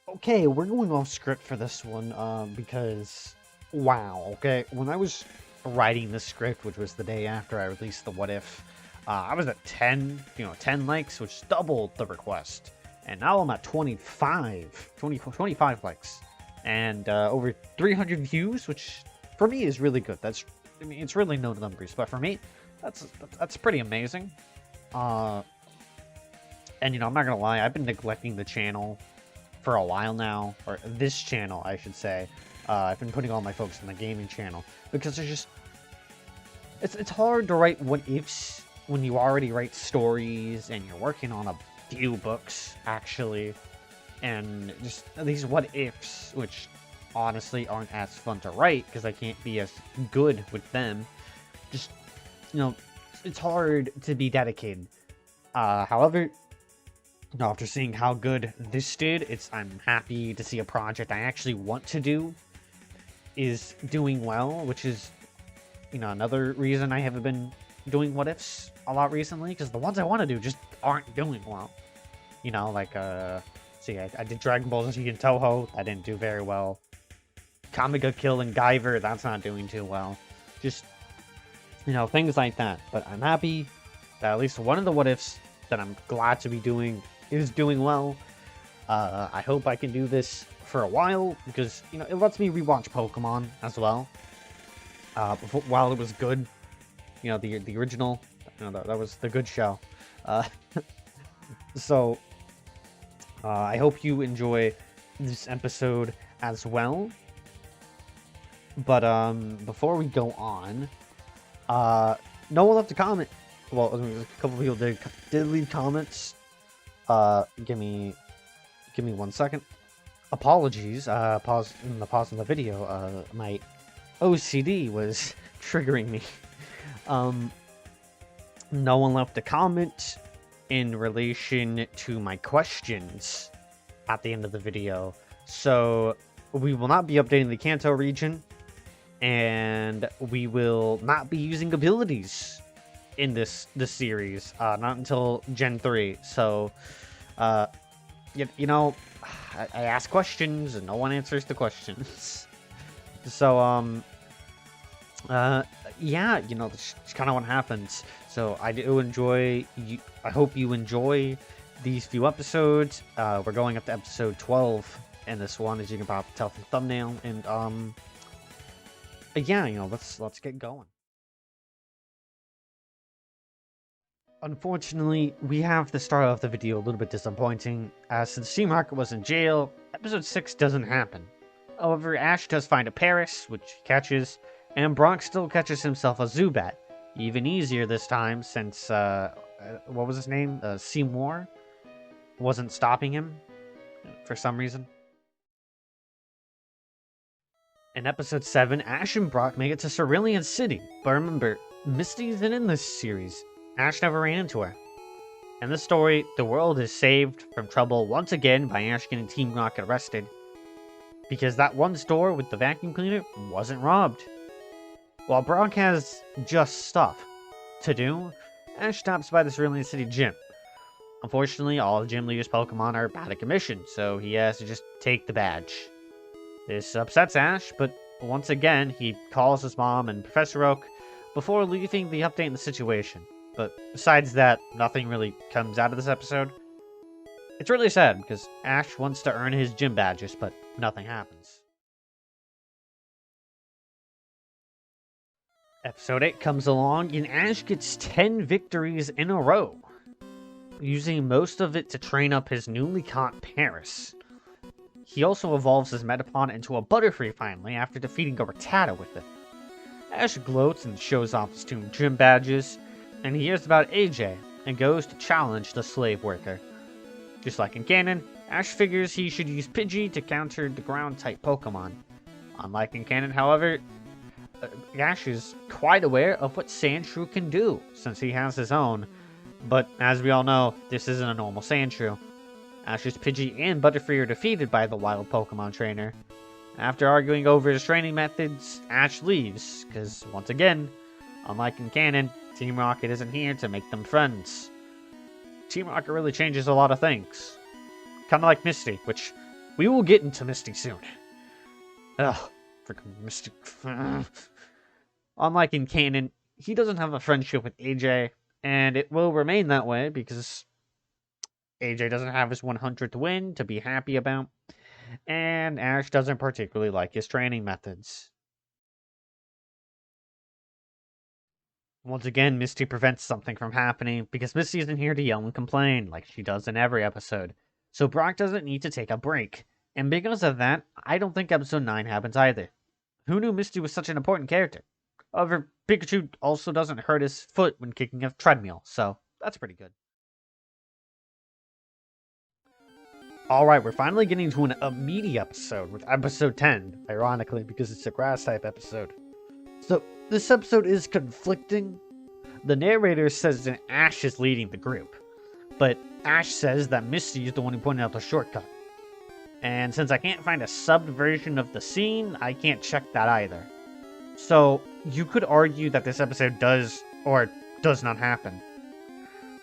Okay, we're going off script for this one, because, wow, okay, when I was writing the script, which was the day after I released the What If, I was at 10 likes, which doubled the request, and now I'm at 25 likes, and over 300 views, which for me is really good. I mean, it's really no numbers, but for me, that's pretty amazing. Uh, and I'm not gonna lie, I've been neglecting the channel for a while now, or this channel, I should say. I've been putting all my focus on the gaming channel because there's just it's hard to write what ifs when you already write stories and you're working on a few books actually, and just these what ifs, which honestly aren't as fun to write because I can't be as good with them. Just it's hard to be dedicated. However, after seeing how good this did, I'm happy to see a project I actually want to do is doing well, which is, another reason I haven't been doing what ifs a lot recently, because the ones I want to do just aren't doing well. Like, see, I did Dragon Ball Z and Toho, that didn't do very well. Kamiga Kill and Guyver, that's not doing too well. Just, things like that. But I'm happy that at least one of the what ifs that I'm glad to be doing is doing well. I hope I can do this for a while because it lets me rewatch Pokemon as well. While it was good, the original, that was the good show. Uh, so I hope you enjoy this episode as well. But before we go on, no one left a comment. Well, a couple people did leave comments. Give me 1 second. Apologies. Pause in the video. My OCD was triggering me. No one left a comment in relation to my questions at the end of the video, so we will not be updating the Kanto region, and we will not be using abilities in this series, not until Gen 3. So, I ask questions and no one answers the questions. So, yeah, that's kind of what happens. So I do enjoy. I hope you enjoy these few episodes. We're going up to episode 12 in this one, as you can probably tell from the thumbnail. And yeah, let's get going. Unfortunately, we have to start off the video a little bit disappointing, as since Steamrocket was in jail, episode 6 doesn't happen. However, Ash does find a Paris, which he catches, and Brock still catches himself a Zubat. Even easier this time, since, what was his name? Seymour wasn't stopping him, for some reason. In episode 7, Ash and Brock make it to Cerulean City, but remember, Misty isn't in this series. Ash never ran into her. In this story, the world is saved from trouble once again by Ash getting Team Rocket arrested, because that one store with the vacuum cleaner wasn't robbed. While Brock has just stuff to do, Ash stops by the Cerulean City gym. Unfortunately, all the gym leaders' Pokemon are bad at commission, so he has to just take the badge. This upsets Ash, but once again, he calls his mom and Professor Oak before leaving the update in the situation. But besides that, nothing really comes out of this episode. It's really sad, because Ash wants to earn his gym badges, but nothing happens. Episode 8 comes along, and Ash gets 10 victories in a row, using most of it to train up his newly caught Paris. He also evolves his Metapod into a Butterfree finally, after defeating a Rattata with it. Ash gloats and shows off his 2 gym badges, and he hears about AJ, and goes to challenge the slave worker. Just like in canon, Ash figures he should use Pidgey to counter the ground-type Pokemon. Unlike in canon, however, Ash is quite aware of what Sandshrew can do, since he has his own, but as we all know, this isn't a normal Sandshrew. Ash's Pidgey and Butterfree are defeated by the wild Pokemon trainer. After arguing over his training methods, Ash leaves, because once again, unlike in canon, Team Rocket isn't here to make them friends. Team Rocket really changes a lot of things. Kind of like Misty, which We will get into Misty soon. Ugh, freaking Misty. Unlike in canon, he doesn't have a friendship with AJ, and it will remain that way because AJ doesn't have his 100th win to be happy about, and Ash doesn't particularly like his training methods. Once again, Misty prevents something from happening because Misty isn't here to yell and complain like she does in every episode. So Brock doesn't need to take a break. And because of that, I don't think episode 9 happens either. Who knew Misty was such an important character? However, Pikachu also doesn't hurt his foot when kicking a treadmill, so that's pretty good. Alright, we're finally getting to a meaty episode with episode 10, ironically, because it's a grass type episode. So, this episode is conflicting. The narrator says that Ash is leading the group, but Ash says that Misty is the one who pointed out the shortcut. And since I can't find a subbed version of the scene, I can't check that either. So, you could argue that this episode does or does not happen.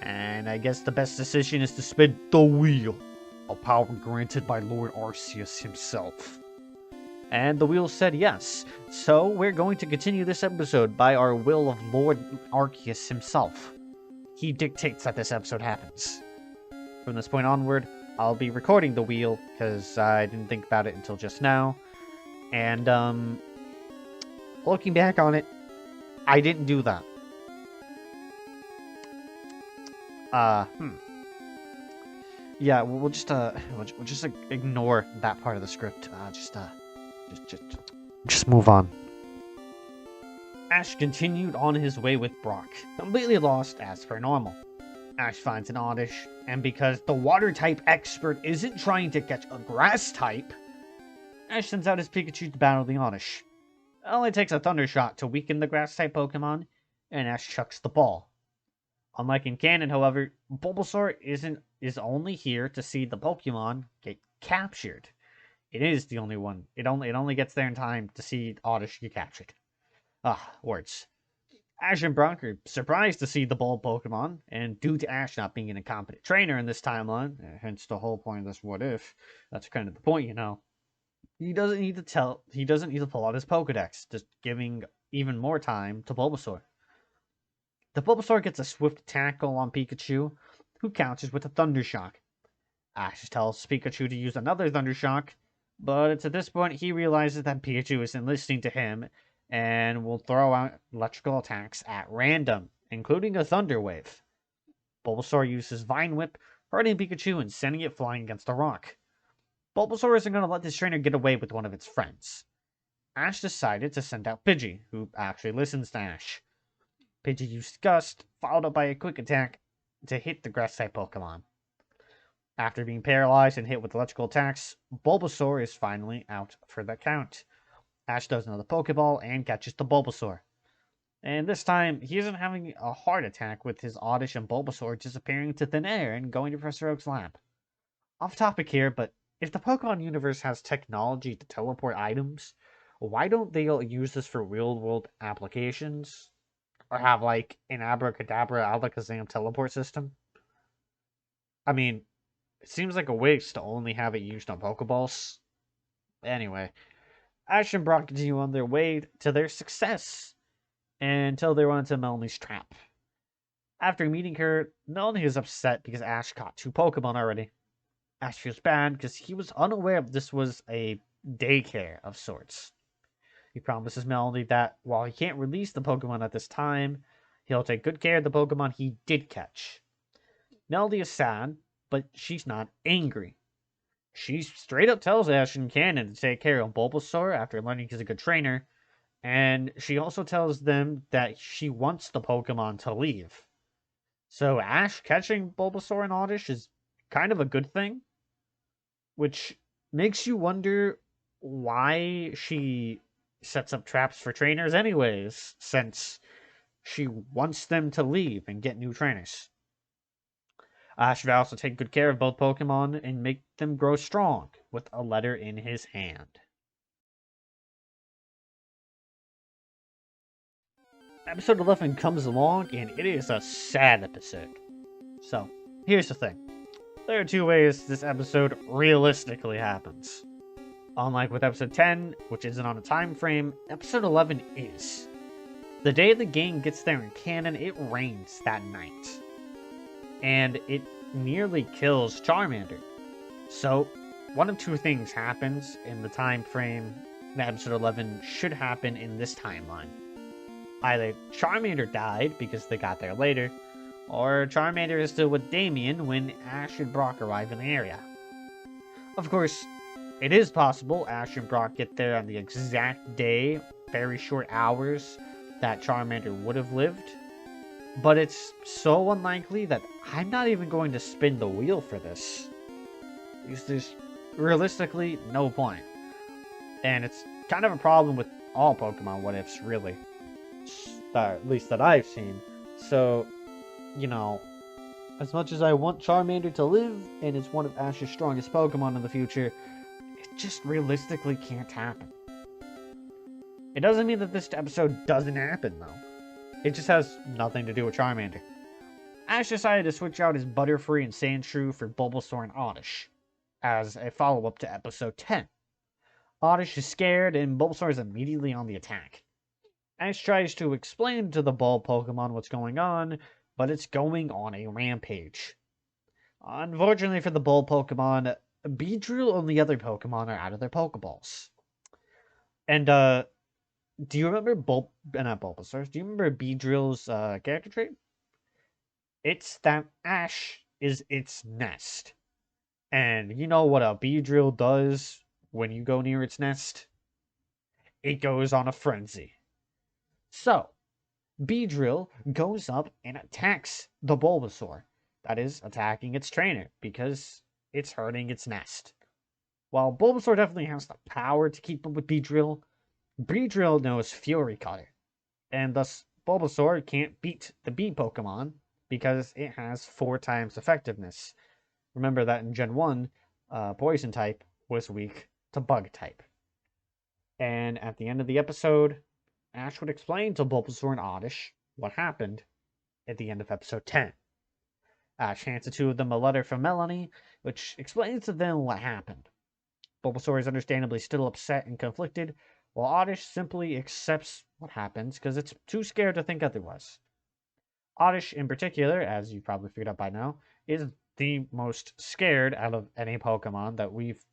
And I guess the best decision is to spin the wheel, a power granted by Lord Arceus himself. And the wheel said yes, so we're going to continue this episode by our will of Lord Arceus himself. He dictates that this episode happens. From this point onward, I'll be recording the wheel, because I didn't think about it until just now. And, looking back on it, I didn't do that. Yeah, we'll just ignore that part of the script. Just move on. Ash continued on his way with Brock, completely lost as per normal. Ash finds an Oddish, and because the water type expert isn't trying to catch a grass type, Ash sends out his Pikachu to battle the Oddish. It only takes a Thunder Shot to weaken the grass type Pokemon, and Ash chucks the ball. Unlike in canon, however, Bulbasaur is only here to see the Pokemon get captured. It is the only one. It only gets there in time to see Oddish get captured. Words. Ash and Brock are surprised to see the ball Pokemon, and due to Ash not being an incompetent trainer in this timeline, hence the whole point of this what if, that's kind of the point, you know. He doesn't need to pull out his Pokedex, just giving even more time to Bulbasaur. The Bulbasaur gets a swift tackle on Pikachu, who counters with a Thunder Shock. Ash tells Pikachu to use another Thunder Shock, but it's at this point he realizes that Pikachu isn't listening to him, and will throw out electrical attacks at random, including a Thunder Wave. Bulbasaur uses Vine Whip, hurting Pikachu and sending it flying against a rock. Bulbasaur isn't going to let this trainer get away with one of its friends. Ash decided to send out Pidgey, who actually listens to Ash. Pidgey used Gust, followed up by a quick attack to hit the grass-type Pokemon. After being paralyzed and hit with electrical attacks, Bulbasaur is finally out for the count. Ash does another Pokeball and catches the Bulbasaur. And this time, he isn't having a heart attack with his Oddish and Bulbasaur disappearing to thin air and going to Professor Oak's lab. Off topic here, but if the Pokemon universe has technology to teleport items, why don't they use this for real-world applications? Or have, like, an Abracadabra Alakazam teleport system? I mean, it seems like a waste to only have it used on Pokeballs. Anyway, Ash and Brock continue on their way to their success until they run into Melanie's trap. After meeting her, Melanie is upset because Ash caught 2 Pokemon already. Ash feels bad because he was unaware this was a daycare of sorts. He promises Melanie that while he can't release the Pokemon at this time, he'll take good care of the Pokemon he did catch. Melanie is sad, but she's not angry. She straight up tells Ash and canon to take care of Bulbasaur after learning he's a good trainer, and she also tells them that she wants the Pokemon to leave. So Ash catching Bulbasaur and Oddish is kind of a good thing, which makes you wonder why she sets up traps for trainers anyways, since she wants them to leave and get new trainers. Ash vows to take good care of both Pokemon and make them grow strong, with a letter in his hand. Episode 11 comes along, and it is a sad episode. So, here's the thing. There are two ways this episode realistically happens. Unlike with episode 10, which isn't on a time frame, episode 11 is. The day the game gets there in canon, it rains that night. And it nearly kills Charmander. So, one of two things happens in the time frame that episode 11 should happen in this timeline. Either Charmander died because they got there later, or Charmander is still with Damien when Ash and Brock arrive in the area. Of course, it is possible Ash and Brock get there on the exact day, very short hours, that Charmander would have lived, but it's so unlikely that I'm not even going to spin the wheel for this. Because there's realistically no point. And it's kind of a problem with all Pokemon what ifs, really. At least that I've seen. So, you know, as much as I want Charmander to live, and it's one of Ash's strongest Pokemon in the future, it just realistically can't happen. It doesn't mean that this episode doesn't happen, though. It just has nothing to do with Charmander. Ash decided to switch out his Butterfree and Sandshrew for Bulbasaur and Oddish, as a follow-up to episode 10. Oddish is scared, and Bulbasaur is immediately on the attack. Ash tries to explain to the ball Pokemon what's going on, but it's going on a rampage. Unfortunately for the ball Pokemon, Beedrill and the other Pokemon are out of their Pokeballs. And, do you remember not Bulbasaur, do you remember Beedrill's, character trait? It's that Ash is its nest. And you know what a Beedrill does when you go near its nest? It goes on a frenzy. So, Beedrill goes up and attacks the Bulbasaur. That is, attacking its trainer, because it's hurting its nest. While Bulbasaur definitely has the power to keep up with Beedrill, Beedrill knows Fury Cutter. And thus, Bulbasaur can't beat the Bee Pokemon, because it has 4 times effectiveness. Remember that in Gen 1, Poison type was weak to Bug type. And at the end of the episode, Ash would explain to Bulbasaur and Oddish what happened at the end of episode 10. Ash hands the two of them a letter from Melanie, which explains to them what happened. Bulbasaur is understandably still upset and conflicted, while Oddish simply accepts what happens because it's too scared to think otherwise. Oddish, in particular, as you probably figured out by now, is the most scared out of any Pokemon that we've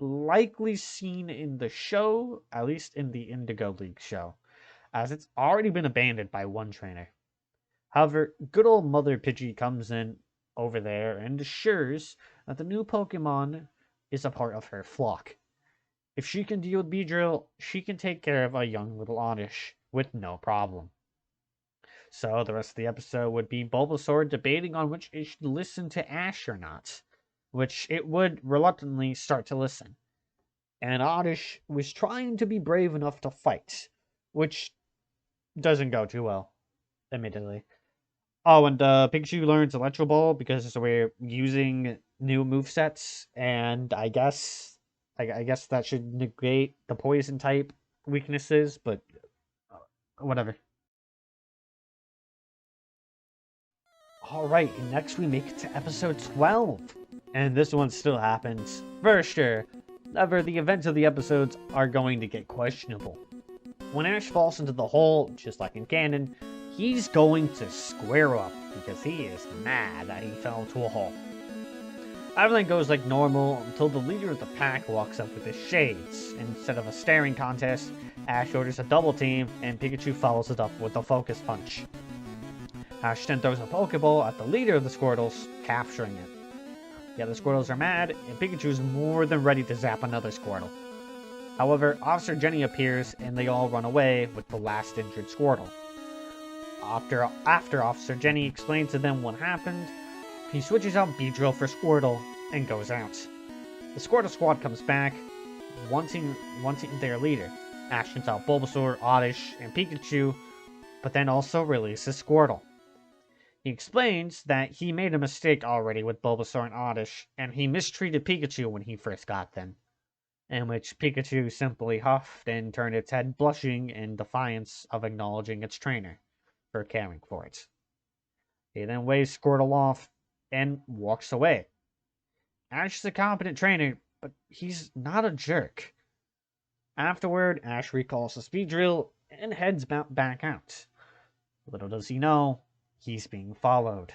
likely seen in the show, at least in the Indigo League show, as it's already been abandoned by one trainer. However, good old Mother Pidgey comes in over there and assures that the new Pokemon is a part of her flock. If she can deal with Beedrill, she can take care of a young little Oddish with no problem. So the rest of the episode would be Bulbasaur debating on which it should listen to Ash or not, which it would reluctantly start to listen. And Oddish was trying to be brave enough to fight, which doesn't go too well, admittedly. Oh, and Pikachu learns Electro Ball because we're using new movesets, and I guess that should negate the Poison type weaknesses, but whatever. Alright, next we make it to episode 12. And this one still happens, for sure. However, the events of the episodes are going to get questionable. When Ash falls into the hole, just like in canon, he's going to square up because he is mad that he fell into a hole. Everything goes like normal until the leader of the pack walks up with his shades. Instead of a staring contest, Ash orders a double team and Pikachu follows it up with a focus punch. Ash then throws a Pokeball at the leader of the Squirtles, capturing it. The other Squirtles are mad, and Pikachu is more than ready to zap another Squirtle. However, Officer Jenny appears, and they all run away with the last injured Squirtle. After Officer Jenny explains to them what happened, he switches out Beedrill for Squirtle, and goes out. The Squirtle squad comes back, wanting their leader. Ash sends out Bulbasaur, Oddish, and Pikachu, but then also releases Squirtle. He explains that he made a mistake already with Bulbasaur and Oddish, and he mistreated Pikachu when he first got them, in which Pikachu simply huffed and turned its head blushing in defiance of acknowledging its trainer for caring for it. He then waves Squirtle off and walks away. Ash is a competent trainer, but he's not a jerk. Afterward, Ash recalls the speed drill and heads back out. Little does he know, he's being followed.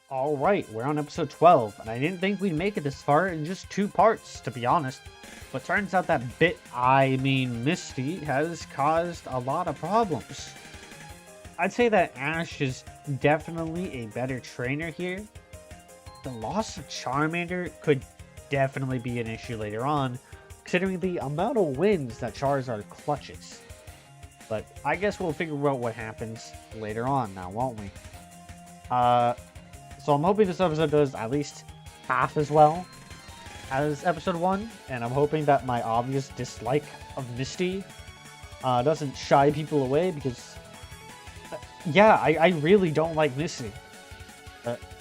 Alright, we're on episode 12, and I didn't think we'd make it this far in just 2 parts, to be honest. But turns out that Misty, has caused a lot of problems. I'd say that Ash is definitely a better trainer here. The loss of Charmander could definitely be an issue later on, considering the amount of wins that Charizard clutches. But I guess we'll figure out what happens later on now, won't we? So I'm hoping this episode does at least half as well as episode 1, and I'm hoping that my obvious dislike of Misty doesn't shy people away, because yeah, I really don't like Misty.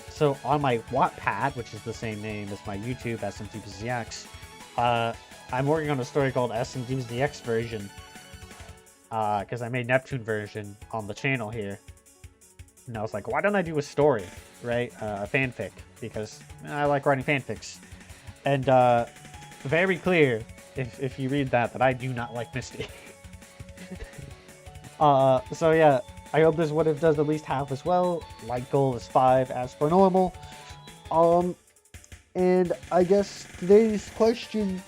So on my Wattpad, which is the same name as my YouTube, SMTPZX, I'm working on a story called SMTPZX version, because I made Neptune version on the channel here. And I was like, why don't I do a story, right? A fanfic, because I like writing fanfics. And very clear, if you read that I do not like Misty. So yeah, I hope this what if does at least half as well. Like goal is 5 as per normal. And I guess today's question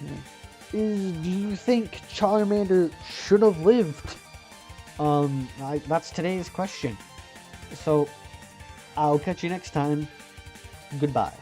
is, do you think Charmander should have lived? That's today's question. So, I'll catch you next time. Goodbye.